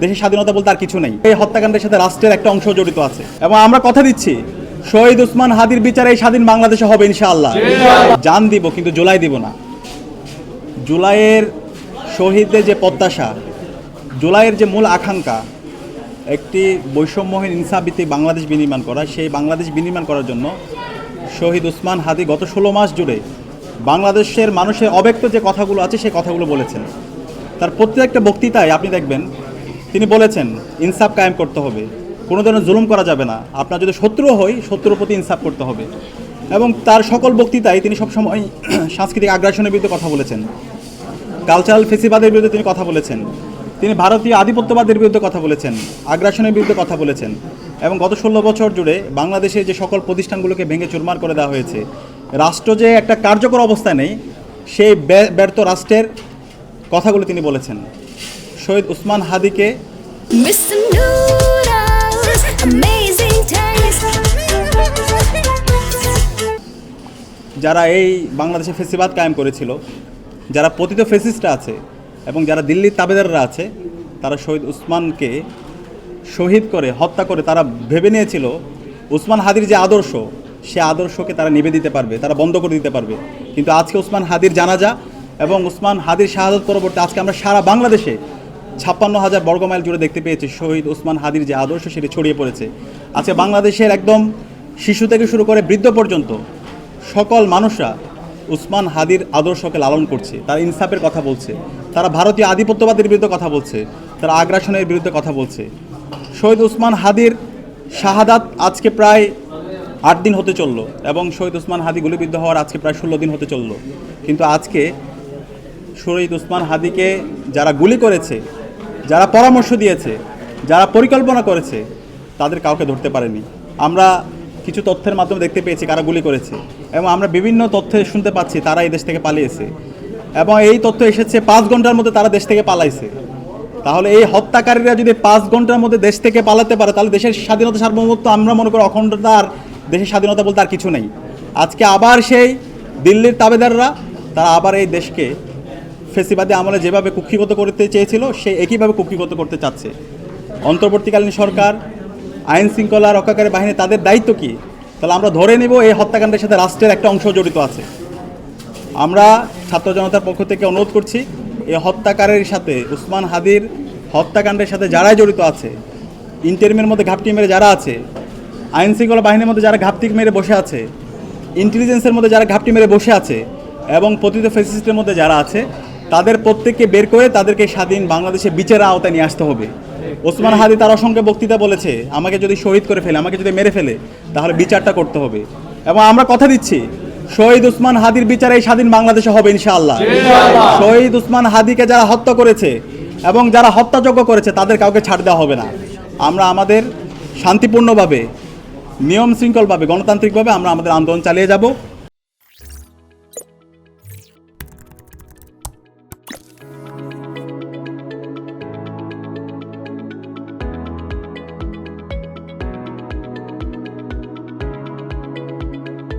দেশের স্বাধীনতা বলতে আর কিছু নেই। এই হত্যাকাণ্ডের সাথে রাষ্ট্রের একটা অংশ জড়িত আছে এবং আমরা কথা দিচ্ছি শহীদ ওসমান হাদির বিচারে এই স্বাধীন বাংলাদেশে হবে ইনশাআল্লাহ। জান দিব কিন্তু জুলাই দিব না। জুলাইয়ের শহীদদের যে প্রত্যাশা, জুলাইয়ের যে মূল আকাঙ্ক্ষা, একটি বৈষম্যহীন ইনসাফভিত্তিক বাংলাদেশ বিনির্মাণ করা, সেই বাংলাদেশ বিনির্মাণ করার জন্য শহীদ ওসমান হাদি গত 16 মাস জুড়ে বাংলাদেশের মানুষের অব্যক্ত যে কথাগুলো আছে সেই কথাগুলো বলেছেন। তার প্রত্যেকটা বক্তৃতায় আপনি দেখবেন তিনি বলেছেন ইনসাফ কায়েম করতে হবে, কোনো ধরনের জুলুম করা যাবে না, আপনার যদি শত্রু হয় শত্রুর প্রতি ইনসাফ করতে হবে। এবং তার সকল বক্তৃতায় তিনি সবসময় সাংস্কৃতিক আগ্রাসনের বিরুদ্ধে কথা বলেছেন, কালচারাল ফেসিবাদের বিরুদ্ধে তিনি কথা বলেছেন, তিনি ভারতীয় আধিপত্যবাদের বিরুদ্ধে কথা বলেছেন, আগ্রাসনের বিরুদ্ধে কথা বলেছেন। এবং গত 16 বছর জুড়ে বাংলাদেশে যে সকল প্রতিষ্ঠানগুলোকে ভেঙে চুরমার করে দেওয়া হয়েছে, রাষ্ট্র যে একটা কার্যকর অবস্থায় নেই, সেই ব্যর্থ রাষ্ট্রের কথাগুলো তিনি বলেছেন। শহীদ ওসমান হাদিকে যারা এই বাংলাদেশে ফেসিবাদ কায়েম করেছিল, যারা পতিত ফেসিস্টরা আছে এবং যারা দিল্লির তাবেদাররা আছে, তারা শহীদ ওসমানকে শহীদ করে হত্যা করে তারা ভেবে নিয়েছিল ওসমান হাদির যে আদর্শ, সে আদর্শকে তারা নিবে দিতে পারবে, তারা বন্ধ করে দিতে পারবে। কিন্তু আজকে ওসমান হাদির জানাজা এবং ওসমান হাদির শাহাদত পরবর্তী আজকে আমরা সারা বাংলাদেশে 56,000 বর্গমাইল জুড়ে দেখতে পেয়েছি শহীদ ওসমান হাদির যে আদর্শ সেটি ছড়িয়ে পড়েছে। আজকে বাংলাদেশের একদম শিশু থেকে শুরু করে বৃদ্ধ পর্যন্ত সকল মানুষরা ওসমান হাদির আদর্শকে লালন করছে, তারা ইনসাফের কথা বলছে, তারা ভারতীয় আধিপত্যবাদের বিরুদ্ধে কথা বলছে, তারা আগ্রাসনের বিরুদ্ধে কথা বলছে। শহীদ ওসমান হাদির শাহাদাত আজকে প্রায় 8 দিন হতে চললো এবং শহীদ ওসমান হাদি গুলিবিদ্ধ হওয়ার আজকে প্রায় 16 দিন হতে চললো। কিন্তু আজকে শহীদ ওসমান হাদিকে যারা গুলি করেছে, যারা পরামর্শ দিয়েছে, যারা পরিকল্পনা করেছে, তাদের কাউকে ধরতে পারেনি। আমরা কিছু তথ্যের মাধ্যমে দেখতে পেয়েছি কারা গুলি করেছে এবং আমরা বিভিন্ন তথ্যে শুনতে পাচ্ছি তারা এই দেশ থেকে পালিয়েছে এবং এই তথ্য এসেছে 5 ঘন্টার মধ্যে তারা দেশ থেকে পালাইছে। তাহলে এই হত্যাকারীরা যদি 5 ঘন্টার মধ্যে দেশ থেকে পালাতে পারে, তাহলে দেশের স্বাধীনতা সার্বভৌমত্ব, আমরা মনে করি অখণ্ডতা আর দেশের স্বাধীনতা বলতে আর কিছু নেই। আজকে আবার সেই দিল্লির তাবেদাররা তারা আবার এই দেশকে ফেসিবাদী আমলে যেভাবে কুক্ষিগত করতে চেয়েছিল সে একইভাবে কুক্ষিগত করতে চাচ্ছে। অন্তর্বর্তীকালীন সরকার, আইন শৃঙ্খলা রক্ষাকারী বাহিনী, তাদের দায়িত্ব কী? তাহলে আমরা ধরে নেব এই হত্যাকাণ্ডের সাথে রাষ্ট্রের একটা অংশ জড়িত আছে। আমরা ছাত্র জনতার পক্ষ থেকে অনুরোধ করছি এই হত্যাকারীর সাথে, ওসমান হাদির হত্যাকাণ্ডের সাথে যারাই জড়িত আছে, ইন্টারিমের মধ্যে ঘাপটি মেরে যারা আছে, আইন শৃঙ্খলা বাহিনীর মধ্যে যারা ঘাপটি মেরে বসে আছে, ইন্টেলিজেন্সের মধ্যে যারা ঘাপটি মেরে বসে আছে এবং পতিত ফ্যাসিস্টের মধ্যে যারা আছে, তাদের প্রত্যেককে বের করে তাদেরকে স্বাধীন বাংলাদেশে বিচারের আওতায় নিয়ে আসতে হবে। ওসমান হাদি তার অসংখ্য বক্তৃতা বলেছে, আমাকে যদি শহীদ করে ফেলে, আমাকে যদি মেরে ফেলে, তাহলে বিচারটা করতে হবে। এবং আমরা কথা দিচ্ছি শহীদ ওসমান হাদির বিচারে এই স্বাধীন বাংলাদেশে হবে ইনশাআল্লাহ। শহীদ ওসমান হাদিকে যারা হত্যা করেছে এবং যারা হত্যাযজ্ঞ করেছে তাদের কাউকে ছাড় দেওয়া হবে না। আমরা আমাদের শান্তিপূর্ণভাবে, নিয়ম শৃঙ্খলভাবে, গণতান্ত্রিকভাবে আমরা আমাদের আন্দোলন চালিয়ে যাব।